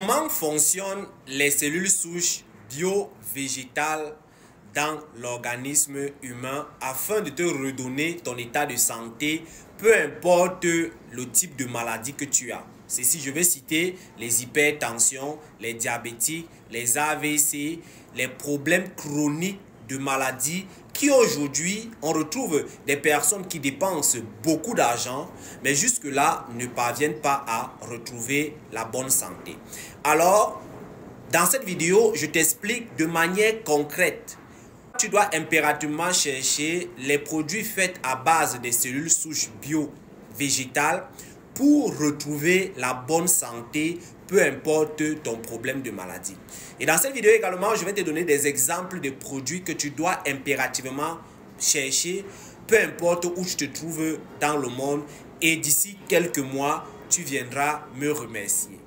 Comment fonctionnent les cellules souches bio-végétales dans l'organisme humain afin de te redonner ton état de santé, peu importe le type de maladie que tu as. Ceci, je vais citer les hypertensions, les diabétiques, les AVC, les problèmes chroniques de maladies qui aujourd'hui, on retrouve des personnes qui dépensent beaucoup d'argent, mais jusque-là ne parviennent pas à retrouver la bonne santé. Alors, dans cette vidéo, je t'explique de manière concrète. Tu dois impérativement chercher les produits faits à base des cellules souches bio-végétales pour retrouver la bonne santé, peu importe ton problème de maladie. Et dans cette vidéo également, je vais te donner des exemples de produits que tu dois impérativement chercher, peu importe où tu te trouves dans le monde. Et d'ici quelques mois, tu viendras me remercier.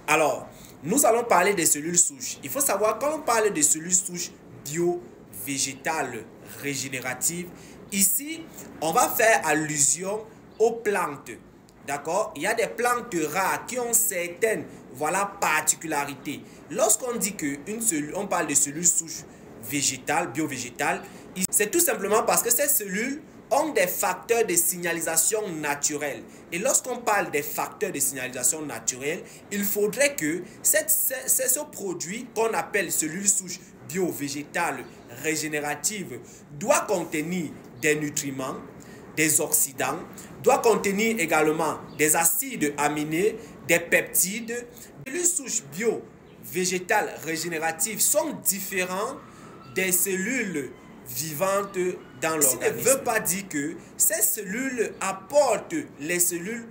Alors, nous allons parler des cellules souches. Il faut savoir, quand on parle de cellules souches bio-végétales régénératives, ici, on va faire allusion aux plantes. D'accord? Il y a des plantes rares qui ont certaines particularités. Lorsqu'on dit on parle de cellules souches végétales, bio-végétales, c'est tout simplement parce que ces cellules ont des facteurs de signalisation naturels. Et lorsqu'on parle des facteurs de signalisation naturels, il faudrait que ce produit qu'on appelle cellules souches bio-végétales régénératives doit contenir des nutriments, des oxydants, doit contenir également des acides aminés, des peptides. Les cellules souches bio-végétales régénératives sont différentes des cellules vivantes dans l'organisme. Ça ne veut pas dire que ces cellules apportent les cellules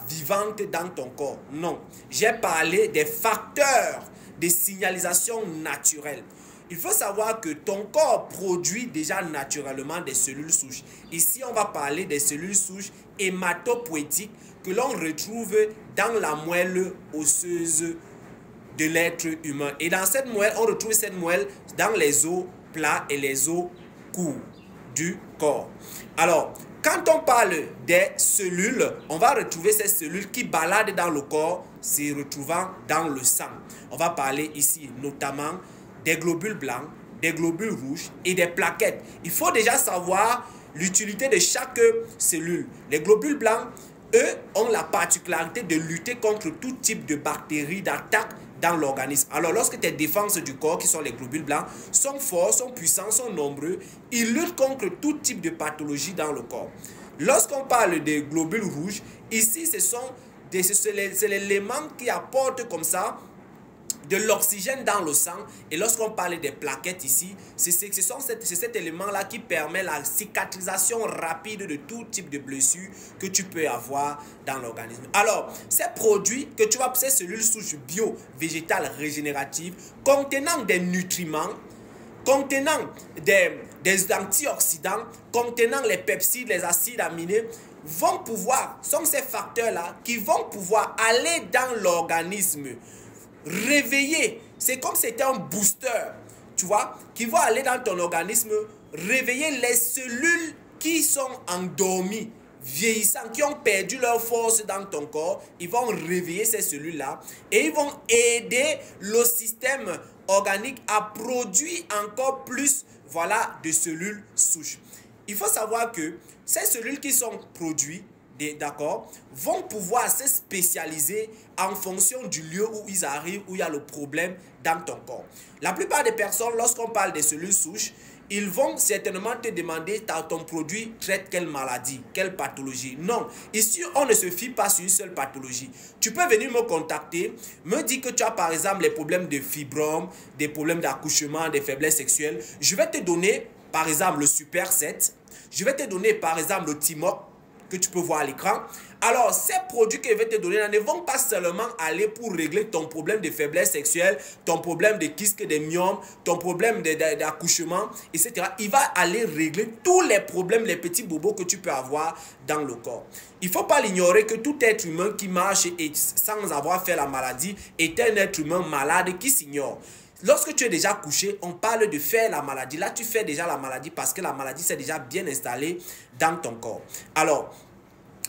vivantes dans ton corps. Non, j'ai parlé des facteurs de signalisation naturelle. Il faut savoir que ton corps produit déjà naturellement des cellules souches. Ici, on va parler des cellules souches hématopoïétiques que l'on retrouve dans la moelle osseuse de l'être humain. Et dans cette moelle, on retrouve cette moelle dans les os plats et les os courts du corps. Alors, quand on parle des cellules, on va retrouver ces cellules qui baladent dans le corps, se retrouvant dans le sang. On va parler ici notamment des globules blancs, des globules rouges et des plaquettes. Il faut déjà savoir l'utilité de chaque cellule. Les globules blancs, eux, ont la particularité de lutter contre tout type de bactéries, d'attaque dans l'organisme. Alors, lorsque tes défenses du corps, qui sont les globules blancs, sont forts, sont puissants, sont nombreux, ils luttent contre tout type de pathologie dans le corps. Lorsqu'on parle des globules rouges, ici, c'est l'élément qui apporte comme ça de l'oxygène dans le sang. Et lorsqu'on parle des plaquettes ici, c'est cet élément-là qui permet la cicatrisation rapide de tout type de blessure que tu peux avoir dans l'organisme. Alors, ces produits que tu vas, ces cellules souches bio-végétales régénératives, contenant des nutriments, contenant des antioxydants, contenant les peptides, les acides aminés, sont ces facteurs-là qui vont pouvoir aller dans l'organisme, réveiller. C'est comme si c'était un booster, tu vois, qui va aller dans ton organisme, réveiller les cellules qui sont endormies, vieillissantes, qui ont perdu leur force dans ton corps. Ils vont réveiller ces cellules-là et ils vont aider le système organique à produire encore plus de cellules souches. Il faut savoir que ces cellules qui sont produites, d'accord, vont pouvoir se spécialiser en fonction du lieu où ils arrivent, où il y a le problème dans ton corps. La plupart des personnes, lorsqu'on parle des cellules souches, ils vont certainement te demander ton produit traite quelle maladie, quelle pathologie. Non, ici on ne se fie pas sur une seule pathologie. Tu peux venir me contacter, me dire que tu as par exemple les problèmes de fibromes, des problèmes d'accouchement, des faiblesses sexuelles. Je vais te donner par exemple le Super 7, je vais te donner par exemple le Timoc, que tu peux voir à l'écran. Alors, ces produits que je vais te donner ne vont pas seulement aller pour régler ton problème de faiblesse sexuelle, ton problème de kyste, des myomes, ton problème d'accouchement, etc. Il va aller régler tous les problèmes, les petits bobos que tu peux avoir dans le corps. Il ne faut pas l'ignorer que tout être humain qui marche sans avoir fait la maladie est un être humain malade qui s'ignore. Lorsque tu es déjà couché, on parle de faire la maladie. Là, tu fais déjà la maladie parce que la maladie s'est déjà bien installée dans ton corps. Alors,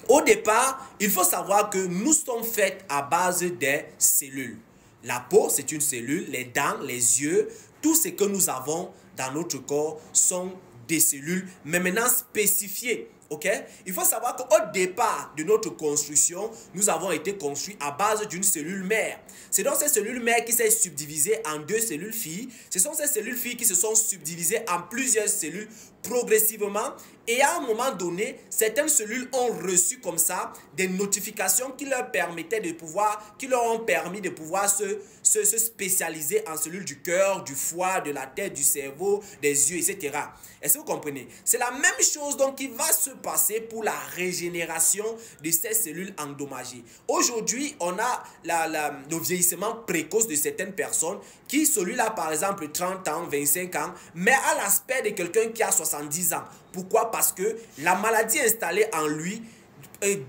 au départ, il faut savoir que nous sommes faits à base des cellules. La peau, c'est une cellule, les dents, les yeux, tout ce que nous avons dans notre corps sont des cellules, mais maintenant spécifiées. Ok? Il faut savoir qu'au départ de notre construction, nous avons été construits à base d'une cellule mère. C'est donc cette cellule mère qui s'est subdivisée en 2 cellules filles. Ce sont ces cellules filles qui se sont subdivisées en plusieurs cellules progressivement. Et à un moment donné, certaines cellules ont reçu comme ça des notifications qui leur permettaient de pouvoir, qui leur ont permis de pouvoir se spécialiser en cellules du cœur, du foie, de la tête, du cerveau, des yeux, etc. Est-ce que vous comprenez? C'est la même chose donc qui va se passer pour la régénération de ces cellules endommagées. Aujourd'hui, on a le vieillissement précoce de certaines personnes qui, celui-là par exemple 30 ans, 25 ans, mais à l'aspect de quelqu'un qui a 70 ans. Pourquoi? Parce que la maladie installée en lui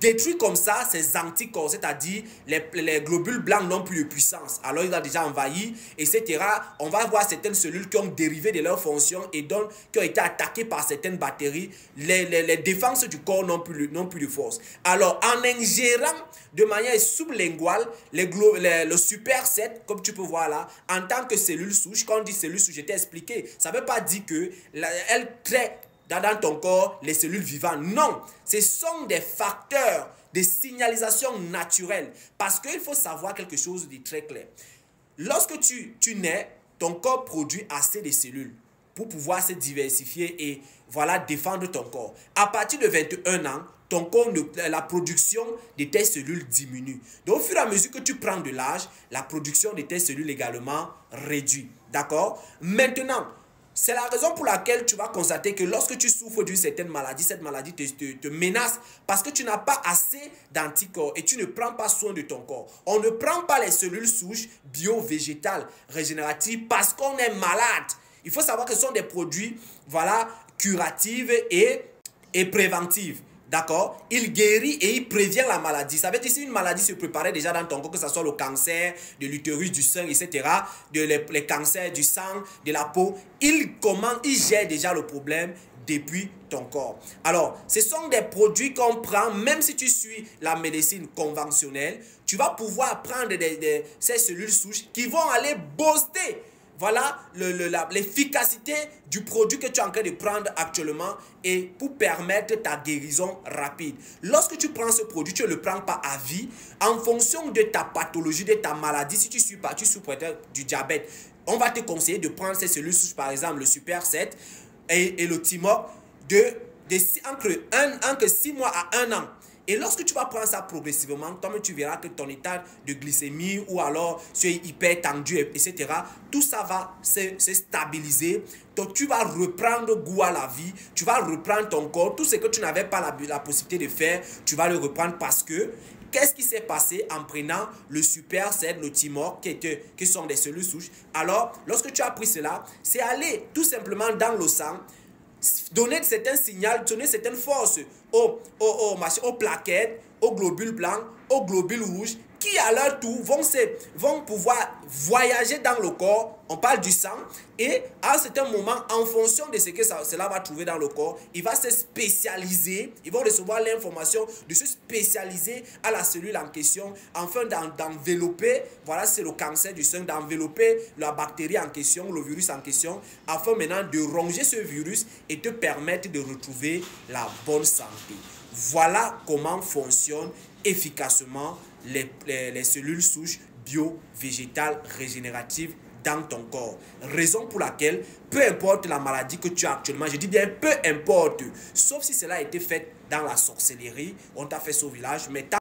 détruit comme ça ses anticorps, c'est-à-dire les globules blancs n'ont plus de puissance. Alors il a déjà envahi, etc. On va voir certaines cellules qui ont dérivé de leur fonction et donc qui ont été attaquées par certaines bactéries. Les défenses du corps n'ont plus de force. Alors en ingérant de manière sublinguale le super 7, comme tu peux voir là, en tant que cellule souche, quand on dit cellule souche, je t'ai expliqué, ça ne veut pas dire qu'elle traite dans ton corps les cellules vivantes. Non, ce sont des facteurs de signalisation naturelle. Parce qu'il faut savoir quelque chose de très clair. Lorsque tu nais, ton corps produit assez de cellules pour pouvoir se diversifier et voilà, défendre ton corps. À partir de 21 ans, ton corps, la production de tes cellules diminue. Donc au fur et à mesure que tu prends de l'âge, la production de tes cellules également réduit. D'accord? Maintenant, c'est la raison pour laquelle tu vas constater que lorsque tu souffres d'une certaine maladie, cette maladie te menace parce que tu n'as pas assez d'anticorps et tu ne prends pas soin de ton corps. On ne prend pas les cellules souches bio-végétales régénératives parce qu'on est malade. Il faut savoir que ce sont des produits, voilà, curatifs et préventifs. D'accord? Il guérit et il prévient la maladie. Ça veut dire que si une maladie se préparait déjà dans ton corps, que ce soit le cancer de l'utérus, du sein, etc., les cancers du sang, de la peau, il gère déjà le problème depuis ton corps. Alors, ce sont des produits qu'on prend, même si tu suis la médecine conventionnelle, tu vas pouvoir prendre ces cellules souches qui vont aller booster. Voilà l'efficacité du produit que tu es en train de prendre actuellement et pour permettre ta guérison rapide. Lorsque tu prends ce produit, tu ne le prends pas à vie. En fonction de ta pathologie, de ta maladie, si tu souffres du diabète, on va te conseiller de prendre ces cellules souches, par exemple le Super 7 et le Timor entre 6 mois à 1 an. Et lorsque tu vas prendre ça progressivement, toi-même tu verras que ton état de glycémie ou alors tu es hyper tendu, etc., tout ça va se stabiliser. Donc tu vas reprendre goût à la vie, tu vas reprendre ton corps. Tout ce que tu n'avais pas la possibilité de faire, tu vas le reprendre parce que qu'est-ce qui s'est passé en prenant le Super 7, le Timor, qui sont des cellules souches? Alors, lorsque tu as pris cela, c'est aller tout simplement dans le sang, donner certains signaux, donner certaines forces aux plaquettes, aux globules blancs, aux globules rouges, qui à leur tour vont pouvoir voyager dans le corps. On parle du sang et à un certain moment, en fonction de ce que cela va trouver dans le corps, il va se spécialiser, ils vont recevoir l'information de se spécialiser à la cellule en question, afin d'envelopper, voilà, c'est le cancer du sein, d'envelopper la bactérie en question, le virus en question, afin maintenant de ronger ce virus et te permettre de retrouver la bonne santé. Voilà comment fonctionnent efficacement les cellules souches bio-végétales régénératives dans ton corps. Raison pour laquelle, peu importe la maladie que tu as actuellement, je dis bien peu importe, sauf si cela a été fait dans la sorcellerie, on t'a fait ça au village, mais